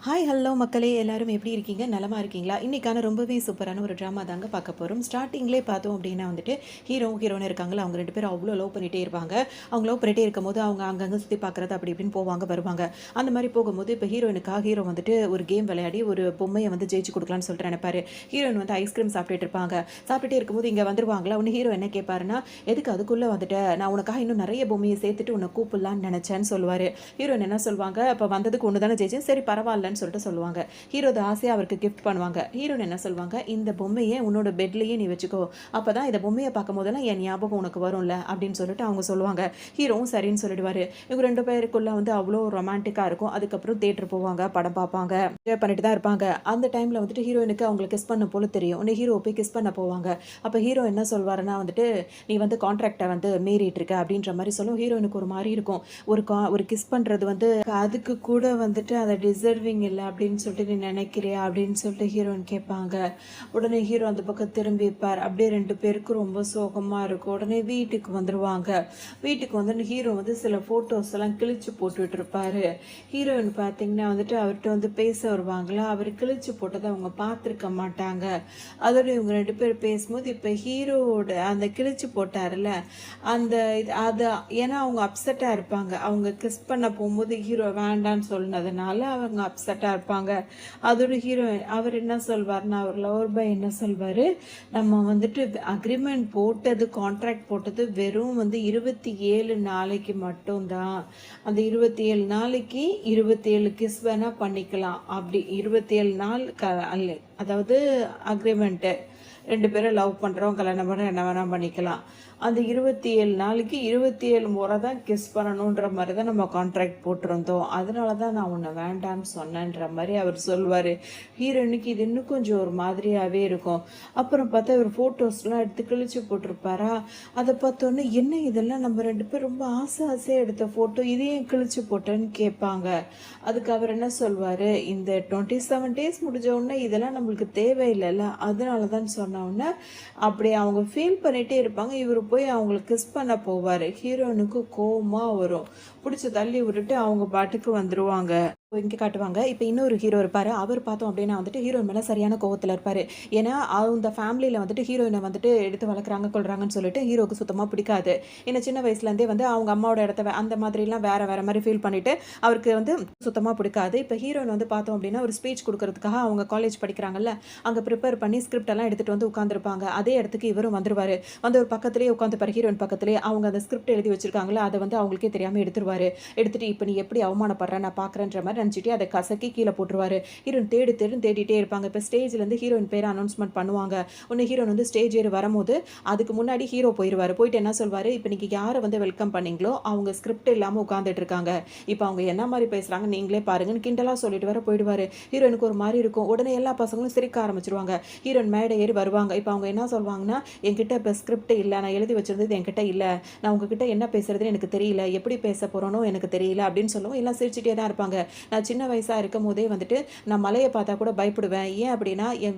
Hi hello மக்களே எல்லாரும் எப்படி இருக்கீங்க நலமா இருக்கீங்களா இன்றைக்கான ரொம்பவே சூப்பரான ஒரு ட்ராமா தாங்க பார்க்க போகிறோம். ஸ்டார்டிங்லேயே பார்த்தோம் அப்படின்னா வந்துட்டு ஹீரோன்னு இருக்காங்களா, அவங்க ரெண்டு பேரும் அவ்வளோ லவ் பண்ணிகிட்டே இருப்பாங்க. அவங்க லவ் பண்ணிகிட்டே இருக்கும்போது அவங்க அங்கங்கே சுற்றி பார்க்குறது அப்படி இப்படின்னு போவாங்க வருவாங்க. அந்த மாதிரி போகும்போது இப்போ ஹீரோ வந்துட்டு ஒரு கேம் விளையாடி ஒரு பொம்மையை வந்து ஜெயிச்சு கொடுக்கலான்னு சொல்லிட்டு நினைப்பாரு. ஹீரோயின் வந்து ஐஸ்கிரீம் சாப்பிட்டுட்டு இருப்பாங்க. சாப்பிட்டுட்டே இருக்கும்போது இங்கே வந்துருவாங்களா, ஒன்று ஹீரோ என்ன கேட்பாருன்னா, எதுக்கு அதுக்குள்ளே வந்துட்டு நான் உனக்காக இன்னும் நிறைய பொம்மையை சேர்த்துட்டு உன்னை கூப்பிடலான்னு நினச்சேன்னு சொல்லுவார். ஹீரோயின் என்ன சொல்லுவாங்க, அப்போ வந்ததுக்கு ஒன்று தானே ஜெயிச்சேன், சரி பரவாயில்ல சொல்லிட்டு சொல்லுவாங்க. ஹீரோ ஆசையா அவருக்கு கிஃப்ட் பண்ணுவாங்க. ஹீரோன் என்ன சொல்வாங்க, இந்த பொம்மையை உன்னோட பெட்லயே நீ வச்சுக்கோ, அப்பதான் இந்த பொம்மையை பார்க்கும் போதெல்லாம் என் ஞாபகம் உனக்கு வரும்ல அப்படின்னு சொல்லிட்டு அவங்க சொல்லுவாங்க. ஹீரோவும் சரின்னு சொல்லிடுவாரு. இவங்க ரெண்டு பேருக்குள்ள வந்து அவ்வளோ ரொமான்டிக்கா இருக்கும். அதுக்கப்புறம் தியேட்டர் போவாங்க, படம் பார்ப்பாங்க, பண்ணிட்டு தான் இருப்பாங்க. அந்த டைம்ல வந்துட்டு ஹீரோயினுக்கு அவங்களுக்கு கிஸ் பண்ண போல தெரியும். உன்னை ஹீரோ போய் கிஸ் பண்ண போவாங்க. அப்ப ஹீரோ என்ன சொல்வாருன்னா வந்துட்டு, நீ வந்து கான்ட்ராக்டை வந்து மீறிட்டு இருக்க அப்படின்ற மாதிரி சொல்லும். ஹீரோயினுக்கு ஒரு மாதிரி இருக்கும். ஒரு கிஸ் பண்றது வந்து அதுக்கு கூட வந்துட்டு அதை டிசர்விங் இல்லை அப்படின்னு சொல்லிட்டு நீ நினைக்கிறியா அப்படின்னு சொல்லிட்டு ஹீரோயின் கேட்பாங்க. உடனே ஹீரோ அந்த பக்கம் திரும்பிப்பார். அப்படியே ரெண்டு பேருக்கும் ரொம்ப சோகமாக இருக்கும். உடனே வீட்டுக்கு வந்துடுவாங்க. வீட்டுக்கு வந்து ஹீரோ வந்து சில ஃபோட்டோஸ் எல்லாம் கிழிச்சு போட்டுட்டு இருப்பாரு. ஹீரோயின் பார்த்தீங்கன்னா வந்துட்டு அவர்கிட்ட வந்து பேச வருவாங்களா, அவர் கிழிச்சு போட்டதை அவங்க பார்த்துருக்க மாட்டாங்க. அதோட இவங்க ரெண்டு பேர் பேசும்போது இப்போ ஹீரோவோட அந்த கிழிச்சு போட்டார்ல அந்த அது ஏன்னா அவங்க அப்செட்டாக இருப்பாங்க. அவங்க கிஸ் பண்ண போகும்போது ஹீரோ வேண்டான்னு சொன்னதுனால அவங்க அப்செட்டாக இருப்பாங்க. அதோட ஹீரோ அவர் என்ன சொல்வார்னா, அவர் லவர் பாய் என்ன சொல்வார், நம்ம வந்துட்டு அக்ரிமெண்ட் போட்டது, கான்ட்ராக்ட் போட்டது வெறும் வந்து 27 நாளைக்கு மட்டும்தான். அந்த 27 நாளைக்கு 27 கிஸ் வேணால் பண்ணிக்கலாம். அப்படி 27 நாள் அதாவது அக்ரிமெண்ட்டு ரெண்டு பேரும் லவ் பண்ணுறோம், கல்யாணம் பண்ணுறோம், என்ன வேணால் பண்ணிக்கலாம். அந்த 27 நாளைக்கு 27 முறை தான் கிஸ் பண்ணணுன்ற மாதிரி தான் நம்ம கான்ட்ராக்ட் போட்டிருந்தோம். அதனால தான் நான் உன்னை வேண்டான்னு சொன்னேன்ற மாதிரி அவர் சொல்வார். ஹீரோயினுக்கு இது இன்னும் கொஞ்சம் ஒரு மாதிரியாகவே இருக்கும். அப்புறம் பார்த்தா இவர் ஃபோட்டோஸ்லாம் எடுத்து கிழிச்சு போட்டிருப்பாரா, அதை பார்த்தோன்னே என்ன இதெல்லாம் நம்ம ரெண்டு பேர் ரொம்ப ஆசையாக எடுத்த ஃபோட்டோ, இதையும் கிழிச்சு போட்டேன்னு கேட்பாங்க. அதுக்கு அவர் என்ன சொல்வார், இந்த 27 டேஸ் முடிஞ்ச உடனே இதெல்லாம் நம்மளுக்கு தேவையில்லைல்ல, அதனால தான் சொன்னோன்னே அப்படி அவங்க ஃபீல் பண்ணிகிட்டே இருப்பாங்க. இவர் போய் அவங்களுக்கு கிஸ் பண்ண போவார். ஹீரோயினுக்கு கோவமாக வரும். பிடிச்சி தள்ளி விட்டுட்டு அவங்க பாட்டுக்கு வந்துடுவாங்க. இங்கே காட்டுவாங்க. இப்போ இன்னொரு ஹீரோ இருப்பார். அவர் பார்த்தோம் அப்படின்னா வந்துட்டு ஹீரோயின் மேலே சரியான கோவத்தில் இருப்பார். ஏன்னா அந்த ஃபேமிலியில் வந்துட்டு ஹீரோயினை வந்துட்டு எடுத்து வளர்க்குறாங்க கொள்றாங்கன்னு சொல்லிட்டு ஹீரோவுக்கு சுத்தமாக பிடிக்காது. ஏன்னா சின்ன வயசுலேருந்தே வந்து அவங்க அம்மாவோட இடத்த அந்த மாதிரிலாம் வேறு மாதிரி ஃபீல் பண்ணிவிட்டு அவருக்கு வந்து சுத்தமாக பிடிக்காது. இப்போ ஹீரோயின் வந்து பார்த்தோம் அப்படின்னா ஒரு ஸ்பீச் கொடுக்கறதுக்காக அவங்க காலேஜ் படிக்கிறாங்கல்ல, அங்கே ப்ரிப்பேர் பண்ணி ஸ்கிரிப்ட் எல்லாம் எடுத்துகிட்டு வந்து உட்காந்துருப்பாங்க. அதே இடத்துக்கு இவரும் வந்துருவார். வந்து ஒரு பக்கத்துலேயே உட்காந்துப்பார். ஹீரோயின் பக்கத்துலேயே அவங்க அந்த ஸ்கிரிப்ட் எழுதி வச்சிருக்காங்களா, அதை வந்து அவங்களுக்கே தெரியாமல் எடுத்துருவார். எடுத்துகிட்டு இப்போ நீ எப்படி அவமானப்படுற நான் பார்க்குறேன்ற மாதிரி நினச்சிட்டு அதை கசக்கி கீழே போட்டுருவாரு. ஹீரோயின் தேடிட்டே இருப்பாங்க. இப்போ ஸ்டேஜ்லேருந்து ஹீரோயின் பேரை அனௌன்ஸ்மெண்ட் பண்ணுவாங்க. ஒன்று ஹீரோயின் வந்து ஸ்டேஜ் ஏறி வரும்போது அதுக்கு முன்னாடி ஹீரோ போயிடுவார். போயிட்டு என்ன சொல்வார், இப்போ நீங்கள் யாரை வந்து வெல்கம் பண்ணீங்களோ அவங்க ஸ்கிரிப்ட் இல்லாமல் உட்காந்துட்டு இருக்காங்க, இப்போ அவங்க என்ன மாதிரி பேசுகிறாங்க நீங்களே பாருங்கன்னு கிண்டலாக சொல்லிட்டு வர போயிடுவார். ஹீரோயினுக்கு ஒரு மாதிரி இருக்கும். உடனே எல்லா பசங்களும் சிரிக்க ஆரம்பிச்சிருவாங்க. ஹீரோயின் மேடை ஏறி வருவாங்க. இப்போ அவங்க என்ன சொல்வாங்கன்னா, என்கிட்ட இப்போ ஸ்கிரிப்ட் இல்லை, நான் எழுதி வச்சிருந்தது என்கிட்ட இல்லை, நான் உங்ககிட்ட என்ன பேசுறதுன்னு எனக்கு தெரியல, எப்படி பேச போகிறோனோ எனக்கு தெரியல அப்படின்னு சொல்லுவோம். எல்லாம் சிரிச்சுட்டே தான் இருப்பாங்க. நான் சின்ன வயசாக இருக்கும் போதே வந்துட்டு நான் மலையை பார்த்தா கூட பயப்படுவேன். ஏன் அப்படின்னா என்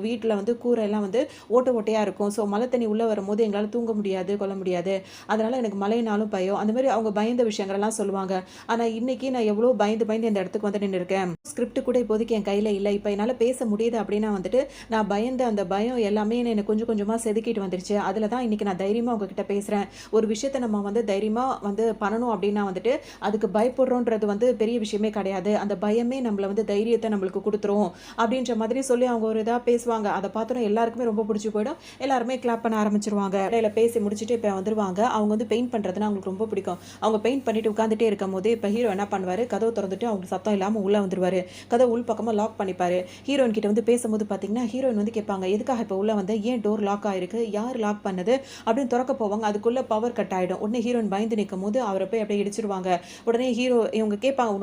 வீட்டில் வந்து கூரை எல்லாம் வந்து ஓட்டையாக இருக்கும். ஸோ மழை தண்ணி உள்ளே வரும்போது எங்களால் தூங்க முடியாது, கொள்ள முடியாது. அதனால் எனக்கு மழைனாலும் பயம். அந்த மாதிரி அவங்க பயந்த விஷயங்கள்லாம் சொல்லுவாங்க. ஆனால் இன்னைக்கு நான் எவ்வளோ பயந்து இந்த இடத்துக்கு வந்து நின்று இருக்கேன். ஸ்கிரிப்ட் கூட இப்போதைக்கு என் கையில் இல்லை. இப்போ என்னால் பேச முடியுது அப்படின்னா வந்துட்டு நான் பயந்த அந்த பயம் எல்லாமே எனக்கு கொஞ்சம் கொஞ்சமாக செதுக்கிட்டு வந்துருச்சு. அதில் தான் இன்னைக்கு நான் தைரியமாக உங்ககிட்ட பேசுகிறேன். ஒரு விஷயத்தை நம்ம வந்து தைரியமாக வந்து பண்ணணும் அப்படின்னா வந்துட்டு அதுக்கு பயப்படுறோன்றது வந்து பெரிய விஷயமே கிடையாது. அந்த பயமே நம்மளை வந்து தைரியத்தை நம்மளுக்கு கொடுத்துரும் அப்படின்ற மாதிரி சொல்லி அவங்க ஒரு இதாக பேசுவாங்க. அதை பார்த்தோன்னா எல்லாருக்குமே ரொம்ப பிடிச்சி போயிடும். எல்லாருமே கிளாப் பண்ண ஆரம்பிச்சிருவாங்க. இடையில பேசி முடிச்சுட்டு இப்போ வந்துருவாங்க. அவங்க வந்து பெயிண்ட் பண்ணுறதுன்னா அவங்களுக்கு ரொம்ப பிடிக்கும். அவங்க பெயிண்ட் பண்ணிட்டு உட்காந்துட்டே இருக்கும் போது இப்போ ஹீரோ என்ன பண்ணுவார், கதவை திறந்துட்டு அவங்க சத்தம் இல்லாமல் உள்ளே வந்துருவார். கதவை உள் பக்கமாக லாக் பண்ணிப்பார். ஹீரோயின் கிட்ட வந்து பேசும்போது பார்த்தீங்கன்னா ஹீரோயின் வந்து கேட்பாங்க, எதுக்காக இப்போ உள்ளே வந்து, ஏன் டோர் லாக் ஆயிருக்கு, யார் லாக் பண்ணது அப்படின்னு திறக்க போவாங்க. அதுக்குள்ளே பவர் கட் ஆகிடும். உடனே ஹீரோயின் பயந்து நிற்கும் போது அவரை போய் அப்படியே இடிச்சிருவாங்க. உடனே ஹீரோ இவங்க கேட்பாங்க,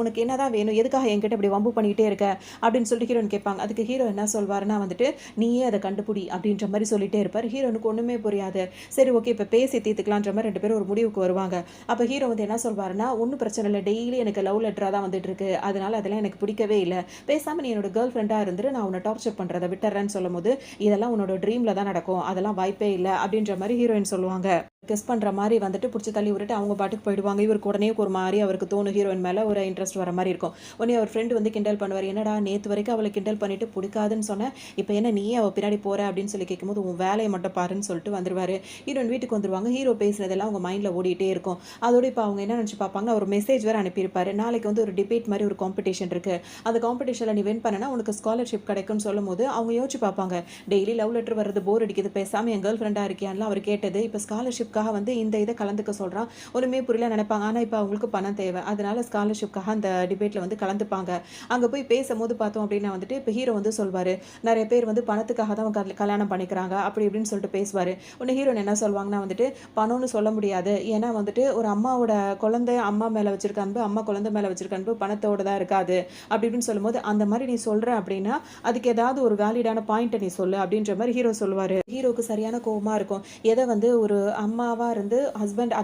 உனக்கு என்னதான் வேணும், எதுக்காக என்கிட்ட இப்படி வம்பு பண்ணிக்கிட்டே இருக்க அப்படின்னு சொல்லிட்டு ஹீரோயின் கேட்பாங்க. அதுக்கு ஹீரோ என்ன சொல்வாருன்னா வந்துட்டு, நீயே அதை கண்டுபிடி அப்படின்ற மாதிரி சொல்லிட்டே இருப்பார். ஹீரோனுக்கு ஒன்றுமே புரியாது. சரி ஓகே இப்போ பேசி தீர்த்துக்கலான்ற மாதிரி ரெண்டு பேரும் ஒரு முடிவுக்கு வருவாங்க. அப்போ ஹீரோ வந்து என்ன சொல்வாருன்னா, ஒன்றும் பிரச்சனை இல்லை, டெய்லி எனக்கு லவ் லெட்டராக தான் வந்துட்டு இருக்கு, அதனால அதெல்லாம் எனக்கு பிடிக்கவே இல்லை, பேசாமல் நீ என்னோட கேர்ள் ஃப்ரெண்டாக இருந்துட்டு நான் உன்னை டார்ச்சர் பண்ணுறதை விட்டுறேன்னு சொல்லும் போது, இதெல்லாம் உன்னோட ட்ரீமில் தான் நடக்கும், அதெல்லாம் வாய்ப்பே இல்லை அப்படின்ற மாதிரி ஹீரோயின் சொல்லுவாங்க. கெஸ் பண்ற மாரி வந்துட்டு புடிச்சு தள்ளி விட்டுட்டு அவங்க பாட்டுக்கு போயிடுவாங்க. இவருக்கு உடனே ஒரு மாரி அவருக்கு தோணும் ஹீரோயின் மேல ஒரு இன்ட்ரெஸ்ட் வர மாரி இருக்கும். உடனே அவர் ஃப்ரெண்ட் வந்து கிண்டல் பண்ணுவாரு. "என்னடா நேத்து வரைக்கும் அவள கிண்டல் பண்ணிட்டு புடிக்காதுன்னு சொன்ன. இப்ப என்ன நீயே அவ பின்னாடி போற?" அப்படின்னு சொல்லி கேட்கும்போது, "உன் வேலைய மட்டும் பாருன்னு" சொல்லிட்டு வந்துருவாரு. ஹீரோயின் வீட்டுக்கு வந்துருவாங்க. ஹீரோ பேசினதெல்லாம் அவங்க மைண்ட்ல ஓடிட்டே இருக்கும். அதோட இப்ப அவங்க என்ன நெனச்சு பார்ப்பாங்கன்னா, ஒரு மெசேஜ் வேற அனுப்பியிருப்பாரு. நாளைக்கு வந்து ஒரு டிபேட் மாரி ஒரு காம்படிஷன் இருக்கு. அந்த காம்படிஷன்ல நீ வின் பண்ணனா உனக்கு ஸ்காலர்ஷிப் கிடைக்கும்னு சொல்லும்போது, அவங்க யோசிச்சு பார்ப்பாங்க. டெய்லி லவ் லெட்டர் வர்றது போர் அடிக்குது. பேசாம என் கேர்ள் ஃப்ரெண்டா இருக்கியான்லாம் அவர் கேட்டது. இப்ப ஸ்காலர்ஷிப்காக வந்து இந்த இத கலந்துக்க சொல்றான். ஒண்ணுமே புரியல நினைப்பாங்க. ஆனா, இப்ப அவங்களுக்கு பணம் தேவை. அதனால ஸ்காலர்ஷிப்காக அந்த டிபேட்ல வந்து கலந்துப்பாங்க. அங்க போய் பேசும்போது பார்த்தோம் அப்டின்னா வந்துட்டு, இப்ப ஹீரோ வந்து சொல்வாரு. நெறைய பேர் வந்து பணத்துக்காக தான் கல்யாணம் பண்ணிக்கிறாங்க. அப்படி இப்படின்னு சொல்லிட்டு பேசுவாரு. உடனே ஹீரோயின் என்ன சொல்வாங்கன்னா வந்துட்டு, பணம்னு சொல்ல முடியாது. ஏன்னா வந்துட்டு ஒரு அம்மாவோட குழந்தை அம்மா மேல வச்சிருக்க அன்பு, அம்மா குழந்தை மேல வச்சிருக்க அன்பு பணத்தோட தான் இருக்காது. அப்படி இப்படின்னு சொல்லும்போது, அந்த மாரி நீ சொல்ற அப்படின்னா, அதுக்கு ஏதாவது ஒரு வேலிடான பாயிண்ட்ட நீ சொல்லு அப்படின்ற மாரி ஹீரோ சொல்லுவாரு. ஹீரோக்கு சரியான கோவமா இருக்கும். எத வந்து ஒரு அம்மாவா இருந்து ஹஸ்பண்ட்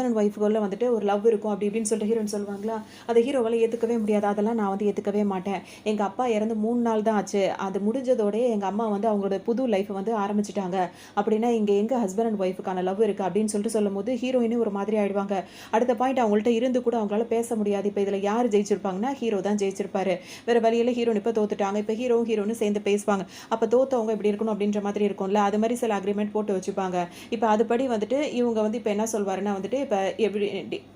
அண்ட் ஒய்ஃப்குள்ள வந்துட்டு ஒரு லவ் இருக்கும் அப்படி இப்படின்னு சொல்லிட்டு ஹீரோயின் சொல்லுவாங்களா, அதை ஹீரோவால ஏத்துக்கவே முடியாது. அதெல்லாம் நான் வந்து ஏத்துக்கவே மாட்டேன். எங்க அப்பா இறந்து 3 நாள் தான் ஆச்சு. அது முடிஞ்சதோடயே எங்க அம்மா வந்து அவங்களோட புது லைஃப் வந்து ஆரம்பிச்சுட்டாங்க. அப்படின்னா இங்க எங்க ஹஸ்பண்ட் அண்ட் ஒய்ஃப்க்கான லவ் இருக்கு அப்படின்னு சொல்லிட்டு சொல்லும்போது ஹீரோயினும் ஒரு மாதிரி ஆயிடுவாங்க. அடுத்த பாயிண்ட் அவங்கள்ட்ட இருந்து கூட அவங்களால பேச முடியாது. இப்ப இதுல யார் ஜெயிச்சிருப்பாங்கன்னா ஹீரோ தான் ஜெயிச்சிருப்பாரு. வேற வழியில ஹீரோயின் இப்ப தோத்துட்டாங்க. இப்ப ஹீரோவும் சேர்ந்து பேசுவாங்க. அப்ப தோத்தவங்க இப்படி இருக்கணும் அப்படின்ற மாதிரி இருக்கும்ல. அது மாதிரி சில அக்ரிமெண்ட் போட்டு வச்சுப்பாங்க. இப்ப அதுபடி வந்துட்டு இவங்க வந்து இப்ப என்ன சொல்வாருன்னா வந்துட்டு, இப்ப எவ்ரி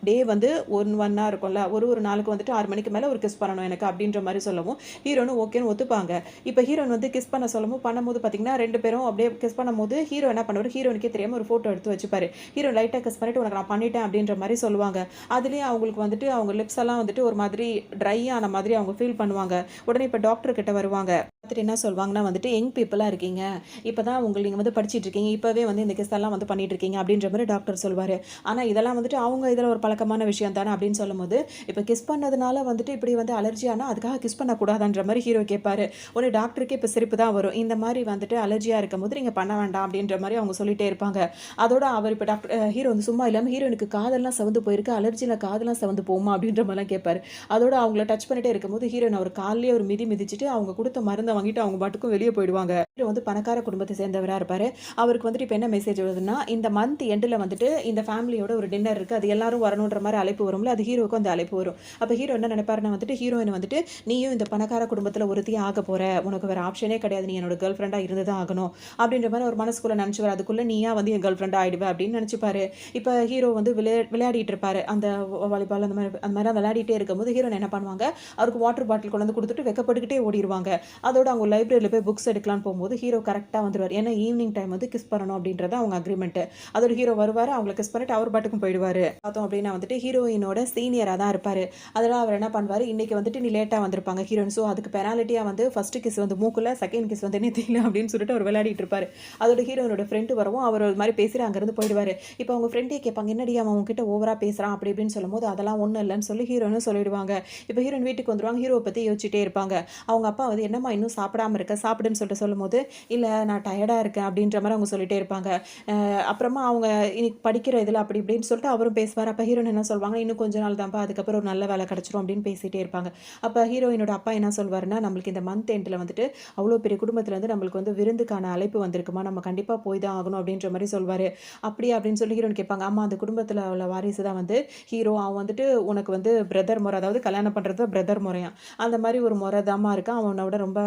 டே வந்து 1 இருக்கும்ல. ஒரு நாளுக்கு வந்துட்டு 6 மணிக்கு மேல ஒரு கிஸ் பண்ணணும் எனக்கு அப்படின்ற மாரி சொல்லவும், ஹீரோனும் ஓகேன்னு ஒத்துப்பாங்க. இப்ப ஹீரோயின் வந்து கிஸ் பண்ண சொல்லவும் பண்ணும்போது பார்த்தீங்கன்னா, 2 பேரும் அப்படியே கிஸ் பண்ணும்போது ஹீரோ என்ன பண்ணுவாரு, ஹீரோயினுக்கே தெரியாம ஒரு ஃபோட்டோ எடுத்து வச்சுப்பாரு. ஹீரோ லைட்டா கிஸ் பண்ணிட்டு உனக்கு நான் பண்ணிட்டேன் அப்படின்ற மாரி சொல்லுவாங்க. அதுலயே அவங்களுக்கு வந்துட்டு அவங்க லிப்ஸ் எல்லாம் வந்துட்டு ஒரு மாதிரி ட்ரை ஆன மாதிரி அவங்க ஃபீல் பண்ணுவாங்க. உடனே இப்ப டாக்டர் கிட்ட வருவாங்க. பார்த்துட்டு என்ன சொல்வாங்கன்னா வந்துட்டு, யங் பீப்பிளா இருக்கீங்க. இப்பதான் நீங்க வந்து படிச்சிட்டு இருக்கீங்க. இப்பவே வந்து இந்த கிஸ் எல்லாம் வந்து பண்ணிட்டு இருக்கீங்க அப்படின்ற மாரி டாக்டர் சொல்வாரு. ஆனா இதெல்லாம் வந்துட்டு அவங்க இதுல ஒரு பழக்கமான விஷயம் தானே அப்படின்னு சொல்லும்போது, இப்ப கிஸ் பண்ணதுனால வந்துட்டு இப்படி வந்து அலர்ஜி ஆனா அதுக்காக கிஸ் பண்ணக்கூடாதுன்ற மாரி ஹீரோ கேட்பாரு. உடனே டாக்டருக்கே இப்ப சிரிப்பு தான் வரும். இந்த மாரி வந்துட்டு அலர்ஜியா இருக்கும்போது நீங்க பண்ண வேண்டாம் அப்படின்ற மாரி அவங்க சொல்லிட்டே இருப்பாங்க. அதோட அவர் இப்ப ஹீரோ வந்து சும்மா இல்லாம ஹீரோயினுக்கு காதெல்லாம் சிவந்து போயிருக்கு. அலர்ஜில காதெல்லாம் சிவந்து போகுமா அப்படின்ற மாரிலாம் கேட்பாரு. அதோட அவங்கள டச் பண்ணிட்டே இருக்கும்போது ஹீரோயின் அவர் கால்லயே ஒரு மிதி மிதிச்சுட்டு அவங்க குடுத்த மருந்த வாங்கிட்டு அவங்க பாட்டுக்கும் வெளிய போயிடுவாங்க. ஹீரோ வந்து பணக்கார குடும்பத்தை சேர்ந்தவரா இருப்பாரு. அவருக்கு வந்துட்டு இப்ப என்ன மெசேஜ் வருதுன்னா, இந்த மந்த் எண்டுல வந்துட்டு இந்த ஃபேமிலியோட ஒரு டின்னர் இருக்கு. அது எல்லாரும் வரணுன்ற மாரி அழைப்பு வரும்ல. அது ஹீரோவுக்கும் அந்த அழைப்பு வரும். அப்ப ஹீரோ என்ன நினைப்பாருன்னா வந்துட்டு, ஹீரோயின் வந்துட்டு நீயும் இந்த பணக்கார குடும்பத்துல ஒருத்தியா ஆகப் போற. உனக்கு வேற ஆப்ஷனே கிடையாது. நீ என்னோட கேர்ள் ஃபிரெண்டா இருந்து தான் ஆகணும். அப்படின்ற மாரி ஒரு மனசுக்குள்ள நினைச்சுவாரு. அதுக்குள்ள நீயா வந்து என் கேர்ள் ஃபிரெண்டா ஆயிடுவ அப்படின்னு நினைச்சுப்பாரு. இப்ப ஹீரோ வந்து விளையாடிட்டு இருப்பாரு. அந்த வாலிபால் அந்த மாரி விளையாடிட்டே இருக்கும்போது ஹீரோயின் என்ன பண்ணுவாங்க, அவருக்கு வாட்டர் பாட்டில் கொண்டு வந்து குடுத்துட்டு வெட்கப்பட்டுக்கிட்டே ஓடிருவாங்க. அதோட அவங்க லைப்ரரியில போய் புக்ஸ் எடுக்கலான்னு போகும்போது ஹீரோ கரெக்ட்டா வந்துருவாரு. ஏன்னா ஈவினிங் டைம் வந்து கிஸ் பண்ணணும் அப்படின்றது அவங்க அக்ரீமெண்ட். அதோட ஹீரோ வருவாரு. அவங்கள கிஸ் பண்ணிட்டு அவர் பாட்டுக்கும் போயிடுவாரு. பார்த்தோம் அப்படின்னா வந்துட்டு ஹீரோயினோட சீனியரா தான் இருப்பாரு. அதனால அவர் என்ன பண்ணுவாரு, இன்னைக்கு வந்துட்டு நீ லேட்டா வந்திருப்பாங்க ஹீரோயின். ஸோ அதுக்கு பெனால்ட்டியா வந்து ஃபர்ஸ்ட் கிஸ் வந்து மூக்குல, செகண்ட் கிஸ் வந்து நெத்தியில அப்படின்னு சொல்லிட்டு அவர் விளையாடிட்டு இருப்பாரு. அதோட ஹீரோயினோட ஃப்ரெண்ட் வரவும் அவர் ஒரு மாதிரி பேசிட்டு அங்கிருந்து போயிடுவாரு. இப்போ அவங்க ஃப்ரெண்டே கேட்பாங்க, என்னடி அவன் உன்கிட்ட ஓவரா பேசுறான் அப்படி இப்படின்னு சொல்லும்போது, அதெல்லாம் ஒண்ணும் இல்லைன்னு சொல்லி ஹீரோயினும் சொல்லிடுவாங்க. இப்போ ஹீரோயின் வீட்டுக்கு வந்துருவாங்க. ஹீரோவை பத்தி யோசிச்சுட்டே இருப்பாங்க. அவங்க அப்பா வந்து என்னம்மா இன்னும் சாப்பிடாம இருக்க, சாப்பிடுன்னு சொல்லிட்டு சொல்லும்போது, இல்ல நான் டயர்டா இருக்கேன் அப்படின்ற மாதிரி அவங்க சொல்லிட்டே இருப்பாங்க. அப்புறமா அவங்க இன்னைக்கு படிக்கிற இதில அப்படி இப்படின்னு சொல்லிட்டு அவரும் பேசுவார். அப்ப ஹீரோயின் என்ன சொல்வாங்க, "இன்னும் கொஞ்ச நாள் தான்ப்பா. அதுக்கப்புறம் ஒரு நல்ல வேலை கிடைச்சிரும்" அப்படின்னு பேசிட்டே இருப்பாங்க. அப்ப ஹீரோயினோட அப்பா என்ன சொல்வாருன்னா, "நம்மளுக்கு இந்த மந்த் எண்ட்ல வந்துட்டு அவ்வளோ பெரிய குடும்பத்திலேருந்து நம்மளுக்கு வந்து விருந்துக்கான அழைப்பு வந்திருக்குமா, நம்ம கண்டிப்பா போய் தான் ஆகணும்" அப்படின்ற மாரி சொல்வாரு. "அப்படியா?" அப்படின்னு சொல்லி ஹீரோயின் கேட்பாங்க. "ஆமா, அந்த குடும்பத்தில உள்ள வாரிசு தான் வந்து ஹீரோ. அவன் வந்துட்டு உனக்கு வந்து பிரதர் முறை, அதாவது கல்யாணம் பண்றது பிரதர் முறையாம். அந்த மாரி ஒரு முறை தாம்மா இருக்கான். அவன விட ரொம்ப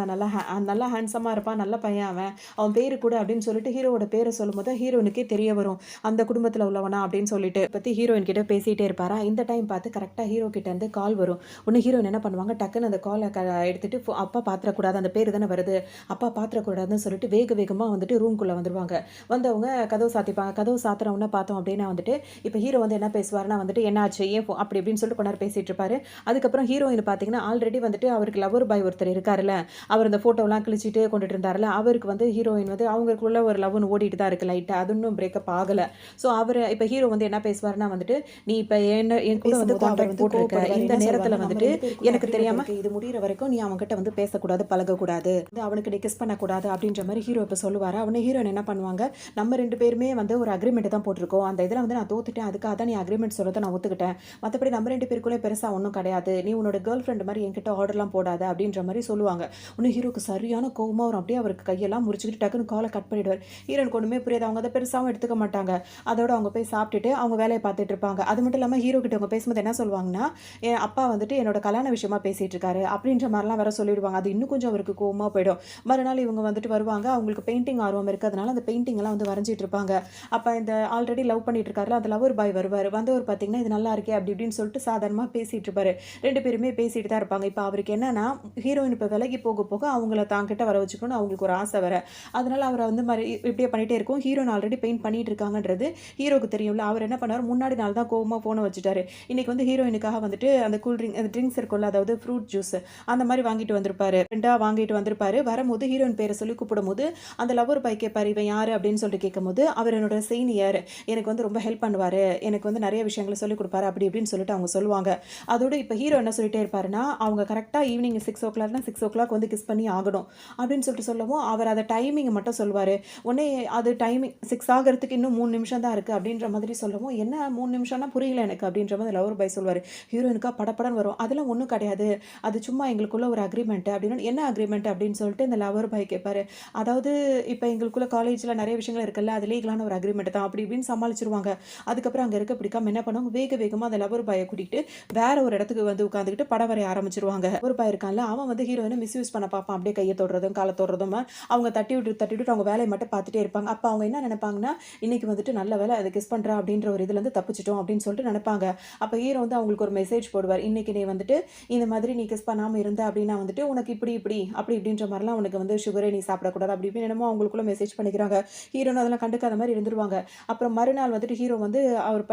நல்லா ஹேண்ட்ஸமா இருப்பான். நல்ல பையன் அவன். அவன் பேரு கூட" அப்படின்னு சொல்லிட்டு ஹீரோவோட பேர சொல்லும்போது ஹீரோயினுக்கே தெரிய வரும். அந்த குடும்பத்தில உள்ளவனா அப்படின்னு சொல்லிட்டு. பத்தி ஹீரோயின் கிட்ட பேசிட்டே இருப்பாரா, இந்த டைம் பார்த்து கரெக்ட்டா ஹீரோ கிட்ட இருந்து கால் வரும். உடனே ஹீரோயின் என்ன பண்ணுவாங்க, டக்குன்னு அந்த கால எடுத்துட்டு அப்பா பாத்துறக்கூடாது. அந்த பேரு தானே வருது. அப்பா பாத்துறக்கூடாதுன்னு சொல்லிட்டு வேகமா வந்துட்டு ரூம்குள்ள வந்துருவாங்க. வந்தவங்க கதவு சாத்திப்பாங்க. கதவு சாத்துன உடனே பார்த்தோம் அப்படின்னா வந்துட்டு, இப்ப ஹீரோ வந்து என்ன பேசுவாருன்னா வந்துட்டு, "என்னாச்சு? ஏன் அப்படி இப்படின்னு சொல்லிட்டு கொஞ்ச நேரம் பேசிட்டு இருப்பாரு. அதுக்கப்புறம் ஹீரோயின் பார்த்தீங்கன்னா, ஆல்ரெடி வந்துட்டு அவருக்கு லவ்வர் பாய் ஒருத்தர் இருக்காருல்ல. அவர் அந்த ஃபோட்டோலாம் கிழிச்சிட்டு கொண்டுட்டு இருந்தாருல்ல. அவருக்கு வந்து ஹீரோயின் வந்து அவங்களுக்குள்ள ஒரு லவ்னு ஓடிட்டு தான் இருக்கு லைட்டா. அது இன்னும் பிரேக்கப் ஆகல. ஸோ அவரு இப்ப ஹீரோ வந்து என்ன பேசுவாருன்னா வந்துட்டு, "நீ இப்ப என் கூட வந்து கான்ட்ராக்ட் போட்டுருக்க. இந்த நேரத்துல வந்துட்டு எனக்கு தெரியாம இது முடியிற வரைக்கும் நீ அவன்கிட்ட வந்து பேசக்கூடாது, பழகக்கூடாது. அவனுக்கு நீ கிஸ் பண்ணக்கூடாது" அப்படின்ற மாரி ஹீரோ இப்ப சொல்லுவாரா. உடனே ஹீரோயின் என்ன பண்ணுவாங்க, "நம்ம 2 பேருமே வந்து ஒரு அக்ரீமெண்ட் தான் போட்டுருக்கோம். அந்த இதுல வந்து நான் தோத்துட்டேன். அதுக்காக தான் நீ அக்ரீமெண்ட் சொல்றத நான் ஒத்துக்கிட்டேன். மத்தபடி நம்ம 2 பேருக்குள்ள பெருசா ஒண்ணும் கிடையாது. நீ உன்னோட கேர்ள் ஃபிரெண்ட் மாரி என்கிட்ட ஆர்டர்லாம் போடாத" அப்படின்ற மாரி சொல்லுவாங்க. உடனே உடனே ஹீரோக்கு சரியான கோவமா வரும். அப்படியே அவருக்கு கையெல்லாம் முறிச்சுக்கிட்டு டக்குன்னு கால கட் பண்ணிடுவாரு. ஹீரோயினுக்கு ஒண்ணுமே புரியாது. அவங்க அத பெருசாவும் எடுத்துக்க மாட்டாங்க. அதோட அவங்க போய் சாப்பிட்டுட்டு அவங்க வேலைய பார்த்துட்டு இருப்பாங்க. அது மட்டும் இல்லாம ஹீரோ கிட்ட அவங்க பேசும்போது என்ன சொல்லுவாங்கன்னா, என் அப்பா வந்துட்டு என்னோட கல்யாண விஷயமா பேசிட்டு இருக்காரு அப்படின்ற மாரிலாம் வேற சொல்லிடுவாங்க. அது இன்னும் கொஞ்சம் அவருக்கு கோவமா போயிடும். மறுநாள் இவங்க வந்துட்டு வருவாங்க. அவங்களுக்கு பெயிண்டிங் ஆர்வம் இருக்கு. அதனால அந்த பெயிண்டிங் எல்லாம் வந்து வரைஞ்சிட்டு இருப்பாங்க. அப்ப இந்த ஆல்ரெடி லவ் பண்ணிட்டு இருக்காருல்ல, அந்த லவ்வர் பாய் வருவாரு. வந்தவர் பார்த்தீங்கன்னா, இது நல்லா இருக்கே அப்படி இப்படின்னு சொல்லிட்டு சாதாரணமா பேசிட்டு இருப்பாரு. 2 பேருமே பேசிட்டு தான் இருப்பாங்க. இப்ப அவருக்கு என்னன்னா, ஹீரோயின் இப்ப விலகி போக போக அவங்கள தான்கிட்ட வர வச்சுக்கணும்னு அவங்களுக்கு ஒரு ஆசை வேற. அதனால அவர வந்து இப்படியே பண்ணிட்டே இருக்கும். ஹீரோயின் ஆல்ரெடி பெயிண்ட் பண்ணிட்டு இருக்காங்கன்றது ஹீரோக்கு தெரியும்ல. அவர் என்ன பண்ணாரு, முன்னாடி நாள் தான் கோவமா ஃபோன வச்சுட்டாரு. இன்னைக்கு வந்து ஹீரோயினுக்காக வந்துட்டு அந்த கூல் ட்ரிங்க் அந்த ட்ரிங்க்ஸ் இருக்கும்ல, அதாவது ஃப்ரூட் ஜூஸ் அந்த மாரி வாங்கிட்டு வந்திருப்பாரு. 2ஆ வாங்கிட்டு வந்திருப்பாரு. வரும்போது ஹீரோயின் பேர சொல்லி கூப்பிடும்போது, அந்த லவ்வர் பாய் கேட்பாரு, "இவன் யாரு?" அப்படின்னு சொல்லிட்டு கேட்கும்போது, "அவர் என்னோட சீனியர். எனக்கு வந்து ரொம்ப ஹெல்ப் பண்ணுவாரு. எனக்கு வந்து நெறைய விஷயங்கள சொல்லிக் குடுப்பாரு." அப்படி இப்படின்னு சொல்லிட்டு அவங்க சொல்லுவாங்க. அதோட இப்ப ஹீரோ என்ன சொல்லிட்டே இருப்பாருன்னா, அவங்க கரெக்ட்டா ஈவினிங் 6:00னா 6:00 வந்து கிஸ் பண்ணி ஆகணும். அப்படின்னு சொல்லிட்டு சொல்லவும், அவர் அத டைமிங் மட்டும் சொல்லுவாரு. உடனே அது டைமிங் 6 ஆகறதுக்கு இன்னும் 3 நிமிஷம் தான் இருக்கு அப்படின்ற மாதிரி சொல்லவும், "என்ன 3 நிமிஷம்னா புரியல எனக்கு." அப்படின்ற மாதிரி லவர் பாய் சொல்லுவாரு. ஹீரோயினுக்கா படபடன்னு வரும். "அதெல்லாம் ஒண்ணும் கிடையாது. அது சும்மா எங்களுக்குள்ள ஒரு அக்ரீமெண்ட்." அப்படின்னு. "என்ன அக்ரீமெண்ட்?" அப்படின்னு சொல்லிட்டு இந்த லவர் பாய் கேட்பாரு. "அதாவது இப்ப எங்களுக்குள்ள காலேஜ்ல நெறைய விஷயங்கள் இருக்குல்ல. அது லீகலான ஒரு அக்ரீமெண்ட் தான்." அப்படி இப்படின்னு சமாளிச்சுருவாங்க. அதுக்கப்புறம் அங்க இருக்க பிடிக்காம என்ன பண்ணுவாங்க, வேக வேகமா அந்த லவர் பாய கூட்டிட்டு வேற ஒரு இடத்துக்கு வந்து உட்காந்துக்கிட்டு படம் வரைய ஆரம்பிச்சுருவாங்க. லவர் பாய் இருக்கான்ல, அவன் வந்து ஹீரோயின மிஸ்யூஸ் பண்ண பார்ப்பான். அப்படியே கைய தொடுறதும், கால தொடுறதும் அவங்க தட்டி விட்டுட்டு அவங்க வேலைய மட்டும் பார்த்துட்டே இருப்பாங்க. அப்ப அவங்க என்ன நெனைப்பாங்கன்னா, இன்னைக்கு வந்துட்டு நல்ல வேளை அத கிஸ் பண்றா அப்படின்ற ஒரு இதுலருந்து தப்பிச்சுட்டோம் அப்படின்னு சொல்லிட்டு நெனைப்பாங்க. அப்ப ஹீரோ வந்து அவங்களுக்கு ஒரு மெசேஜ் போடுவார். இன்னைக்கு நீ வந்துட்டு இந்த மாதிரி நீ கிஸ் பண்ணாம இருந்த அப்படின்னா வந்துட்டு உனக்கு இப்படி இப்படி அப்படி இப்படின்ற மாரிலாம் உனக்கு வந்து சுகரே நீ சாப்பிடக்கூடாது அப்படி இப்படின்னு என்னமோ அவங்களுக்குள்ள மெசேஜ் பண்ணிக்கிறாங்க. ஹீரோன்னு அதெல்லாம் கண்டுக்காத மாரி இருந்துருவாங்க. அப்புறம் மறுநாள் வந்துட்டு ஹீரோ வந்து அவர்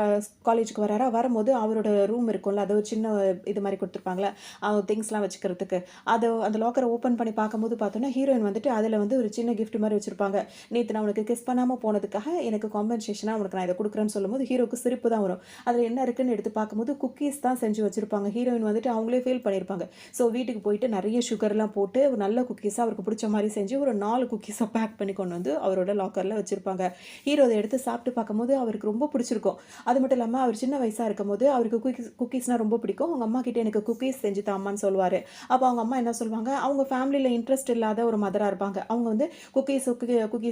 காலேஜுக்கு வராரா, வரும்போது அவரோட ரூம் இருக்கும்ல, அது ஒரு சின்ன இது மாரி குடுத்துருப்பாங்கல்ல, திங்ஸ்லாம் வச்சுக்கிறதுக்கு. அந்த லாக்கர ஓப்பன் பண்ணி பார்க்கும்போது பார்த்தோம்னா, ஹீரோயின் வந்துட்டு அதில வந்து ஒரு சின்ன கிஃப்ட் மாரி வச்சிருப்பாங்க. நேத்து நான் உனக்கு கிஸ் பண்ணாம போனதுக்காக எனக்கு காம்பன்சேஷனா உனக்கு நான் இத குடுக்குறேன்னு சொல்லும்போது, ஹீரோக்கு சிரிப்பு தான் வரும். அதில என்ன இருக்குன்னு எடுத்து பார்க்கும்போது, குக்கீஸ் தான் செஞ்சு வச்சிருப்பாங்க. ஹீரோயின் வந்துட்டு அவங்களே ஃபீல் பண்ணியிருப்பாங்க. ஸோ வீட்டுக்கு போயிட்டு நெறைய சுகர்லாம் போட்டு ஒரு நல்ல குக்கீஸா அவருக்கு புடிச்ச மாரி செஞ்சு ஒரு 4 குக்கீஸா பேக் பண்ணி கொண்டு வந்து அவரோட லாக்கர்ல வச்சிருப்பாங்க. ஹீரோ அத எடுத்து சாப்பிட்டு பார்க்கும்போது அவருக்கு ரொம்ப பிடிச்சிருக்கும். அது மட்டும் இல்லாம அவர் சின்ன வயசா இருக்கும்போது அவருக்கு குக்கீஸ்னா ரொம்ப பிடிக்கும். அவங்க அம்மா கிட்ட எனக்கு குக்கீஸ் செஞ்சு தாம்மான்னு சொல்லுவாரு. அப்ப அவங்க அம்மா என்ன சொல்லுவாங்க, அவங்க ஃபேமிலில இன்ட்ரெஸ்ட் இல்லாத ஒரு மதரா இருப்பாங்க. அவங்க வந்து குக்கீஸ்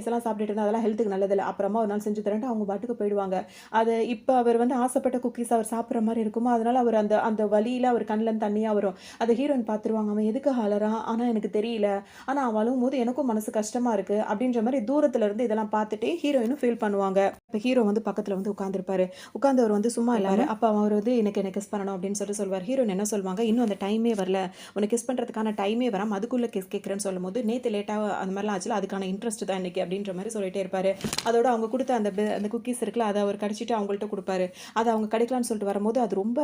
எல்லாம் சாப்பிட்டுட்டு இருந்தா அதெல்லாம் ஹெல்த்துக்கு நல்லதில்ல. அப்புறமா ஒரு நாள் செஞ்சு தரேன்ட்டு அவங்க பாட்டுக்கு போயிடுவாங்க. அது இப்ப அவர் வந்து ஆசைப்பட்ட குக்கீஸ் அவர் சாப்பிடுற மாரி இருக்குமோ, அதனால அவர் அந்த அந்த வலியில அவர் கண்லருந்து தண்ணியா வரும். அத ஹீரோயின் பார்த்துருவாங்க. அவன் எதுக்கு அழறான்? ஆனா எனக்கு தெரியல. ஆனா அவன் அழுவும்போது எனக்கும் மனசு கஷ்டமா இருக்கு. அப்படின்ற மாரி தூரத்துல இருந்து இதெல்லாம் பார்த்துட்டே ஹீரோயினும் ஃபீல் பண்ணுவாங்க. இப்ப ஹீரோ வந்து பக்கத்துல வந்து உட்கார்ந்திருப்பாரு. உட்கார்ந்தவர் வந்து சும்மா இல்லாம அப்ப அவர் வந்து எனக்கு என்ன கிஸ் பண்ணணும் அப்படின்னு சொல்லுவார். ஹீரோயின் என்ன சொல்லுவாங்க, இன்னும் அந்த டைமே வரல. உனக்கு கிஸ் பண்றதுக்கான டைமே வராம அதுக்குள்ள கிஸ் கேட்கிறேன்னு சொல்லும்போது, நேத்து லேட்டா அந்த மாதிரிலாம் ஆச்சுல அதுக்கான இன்ட்ரெஸ்ட் தான் இன்னைக்கு அப்படின்ற மாரி சொல்லிட்டே இருப்பாரு. அதோட அவங்க குடுத்த அந்த குக்கீஸ் இருக்குல்ல, அத அவர் கடிச்சிட்டு அவங்கள்ட்ட குடுப்பாரு. அத அவங்க கடிக்கலான்னு சொல்லிட்டு வரும்போது, அது ரொம்ப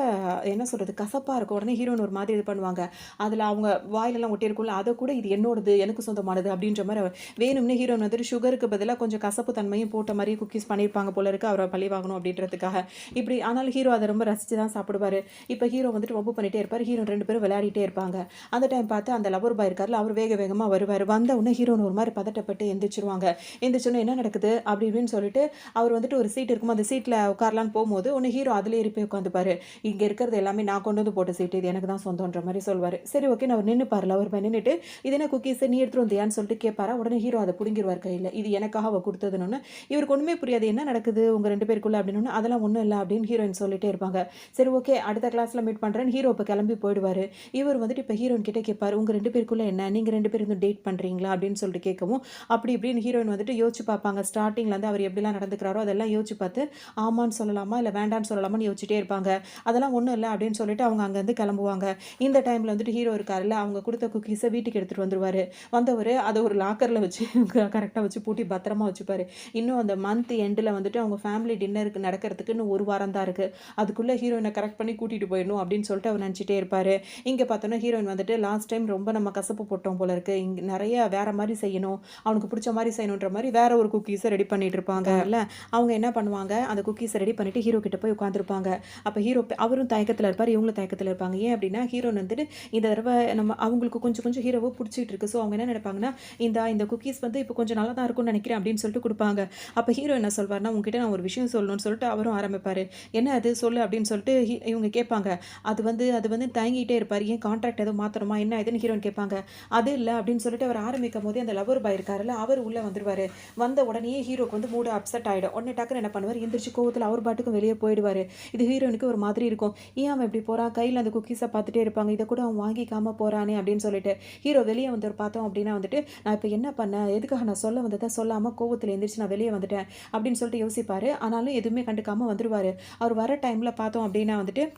என்ன சொல்றது கசப்பா இருக்கும். உடனே ஹீரோயின் ஒரு மாதிரி இது பண்ணுவாங்க. அதுல அவங்க வாயிலெல்லாம் ஒட்டியிருக்கும்ல, அத கூட இது என்னோடது, எனக்கு சொந்தமானது அப்படின்ற மாரி வேணும்னே ஹீரோயின் வந்துட்டு சுகருக்கு பதிலா கொஞ்சம் கசப்பு தன்மையும் போட்ட மாரி குக்கீஸ் பண்ணியிருப்பாங்க போல இருக்கு. அவர பழி வாங்கணும் அப்படின்றதுக்காக. இப்படி ஆனாலும் ஹீரோ அத ரொம்ப ரசிச்சு தான் சாப்பிடுவாரு. இப்ப ஹீரோ வந்துட்டு வம்பு பண்ணிட்டே இருப்பாரு. ஹீரோயின் 2 பேரும் விளையாடிட்டே இருப்பாங்க. அந்த டைம் பார்த்து அந்த லவர் பாய் இருக்கார்ல, அவரு வேக வேகமா வருவாரு. வந்த உடனே ஹீரோயின் ஒரு மாரி பதட்டப்பட்டு எந்திரிச்சுருவாங்க. எந்திரிச்சோனே என்ன நடக்குது? அப்படி இப்படின்னு சொல்லிட்டு அவர் வந்துட்டு ஒரு சீட் இருக்குமா, அந்த சீட்ல உட்காரலான்னு போம்போது, உடனே ஹீரோ அதிலே ஏறி போய் உட்காந்துப்பாரு. இங்க இருக்கிறது எல்லாமே நான் கொண்டு வந்து போட்ட சீட்டு. இது எனக்கு தான் சொந்தம்ன்ற மாரி சொல்வாரு. சரி ஓகேன்னு அவர் நின்னுப்பாரு. லவர் பாய் நின்னுட்டு, "இது என்ன குக்கீஸ் நீ எடுத்துட்டு வந்தியான்னு?" சொல்லிட்டு கேட்பாரா. உடனே ஹீரோ அத புடுங்கிருவாரு கையில. இது எனக்காக அவ குடுத்ததுன்னோனே, இவருக்கு ஒண்ணுமே புரியாது. என்ன நடக்குது உங்க 2 பேருக்குள்ள அப்படின்னோனே, "அதெல்லாம் ஒண்ணும் இல்ல" அப்படின்னு ஹீரோயின் சொல்லிட்டே இருப்பாங்க. சரி ஓகே அடுத்த கிளாஸ்ல மீட் பண்றேன்னு ஹீரோ இப்ப கிளம்பி போயிடுவாரு. இவர் வந்துட்டு இப்ப ஹீரோயின் கிட்ட கேட்பாரு, "உங்க 2 பேருக்குள்ள என்ன? நீங்க 2 பேரும் எதுவும் டேட் பண்றீங்களா?" அப்படின்னு சொல்லிட்டு கேட்கவும், அப்படி இப்படின்னு ஹீரோயின் வந்துட்டு யோசிச்சு பார்ப்பாங்க. ஸ்டார்ட்டிங்ல இருந்து அவர் எப்படிலாம் நடந்துக்கிறாரோ அதெல்லாம் யோசிச்சு பார்த்து, ஆமான்னு சொல்லலாமா? இல்ல வேண்டான்னு சொல்லலாமான்னு யோசிச்சுட்டே இருப்பாங்க. அதெல்லாம் ஒண்ணும் இல்ல அப்படின்னு சொல்லிட்டு அவங்க அங்கருந்து கிளம்புவாங்க. இந்த டைம்ல வந்துட்டு ஹீரோ இருக்காருல்ல, அவங்க குடுத்த குக்கீஸ வீட்டுக்கு எடுத்துட்டு வந்துருவாரு. வந்தவரு அத ஒரு லாக்கர்ல வச்சு கரெக்ட்டா வச்சு பூட்டி பத்திரமா வச்சுப்பாரு. இன்னும் அந்த மந்த் எண்டுல வந்துட்டு அவங்க ஃபேமிலி டின்னருக்கு நடக்கிறதுக்கு இன்னும் 1 வாரம் தான் இருக்கு. அதுக்குள்ள ஹீரோயின கரெக்ட் பண்ணி கூட்டிட்டு போயிடணும் அப்படின்னு சொல்லிட்டு அவர் நினைச்சிட்டே இருப்பாரு. இங்க பார்த்தோம்னா ஹீரோயின் வந்துட்டு லாஸ்ட் டைம் ரொம்ப நம்ம கசப்பு போட்டோம் போல இருக்கு. இங்க நெறைய வேற மாரி செய்யணும். அவனுக்கு புடிச்ச மாரி செய்யணுன்ற மாரி வேற ஒரு குக்கீஸ ரெடி பண்ணிட்டு இருப்பாங்கல்ல. அவங்க என்ன பண்ணுவாங்க, அந்த குக்கீஸ ரெடி பண்ணிட்டு ஹீரோ கிட்ட போய் உட்கார்ந்திருப்பாங்க. அப்ப ஹீரோ அவரும் தயக்கத்துல இருப்பாரு. இவங்களும் தயக்கத்துல இருப்பாங்க. ஏன் அப்படின்னா ஹீரோயின் வந்துட்டு இந்த தடவ அவங்களுக்கு கொஞ்சம் கொஞ்சம் ஹீரோவ புடிச்சிட்டு இருக்கு. ஸோ அவங்க என்ன நினைப்பாங்கன்னா, இந்த குக்கீஸ் வந்து இப்போ கொஞ்சம் நல்லா தான் இருக்கும்னு நினைக்கிறேன் அப்படின்னு சொல்லிட்டு குடுப்பாங்க. அப்ப ஹீரோ என்ன சொல்வாருன்னா, உன்கிட்ட நான் ஒரு விஷயம் சொல்லணும்னு சொல்லிட்டு அவரும் ஆரம்பிப்பாரு. என்ன அது சொல்லு அப்படின்னு சொல்லிட்டு இவங்க கேட்பாங்க. அது வந்து தயங்கிட்டே இருப்பாரு. ஏன் கான்ட்ராக்ட் எதுவும் மாத்தணுமா? என்ன ஏதுன்னு ஹீரோயின் கேட்பாங்க. அது இல்ல அப்படின்னு சொல்லிட்டு அவர் ஆரம்பிக்கும்போதே அந்த லவர் பாய் இருக்காருல்ல, அவர் உள்ள வந்துருவாரு. வந்த உடனேயே ஹீரோக்கு வந்து மூடு அப்செட் ஆயிடும். உடனே டக்குனு என்ன பண்ணுவாரு, எந்திரிச்சு கோவத்துல அவர் பாட்டுக்கும் வெளிய போயிடுவாரு. இது ஹீரோயினுக்கு ஒரு மாதிரி இருக்கும். ஏன் அவன் இப்படி போறான்? கையில அந்த குக்கீஸ பார்த்துட்டே இருப்பாங்க. இத கூட அவன் வாங்கிக்காம போறானே அப்படின்னு சொல்லிட்டு. ஹீரோ வெளிய வந்து பார்த்தோம் அப்படின்னா வந்துட்டு, நான் இப்ப என்ன பண்ணேன்? எதுக்காக நான் சொல்ல வந்தத சொல்லாம கோவத்துல எந்திரிச்சு நான் வெளிய வந்துட்டேன் அப்படின்னு சொல்லிட்டு யோசிப்பாரு. ஆனாலும் எதுவுமே கண்டுக்காம வந்துருவாரு. அவர் வர டைம்ல பார்த்தோம் அப்படின்னா வந்துட்டு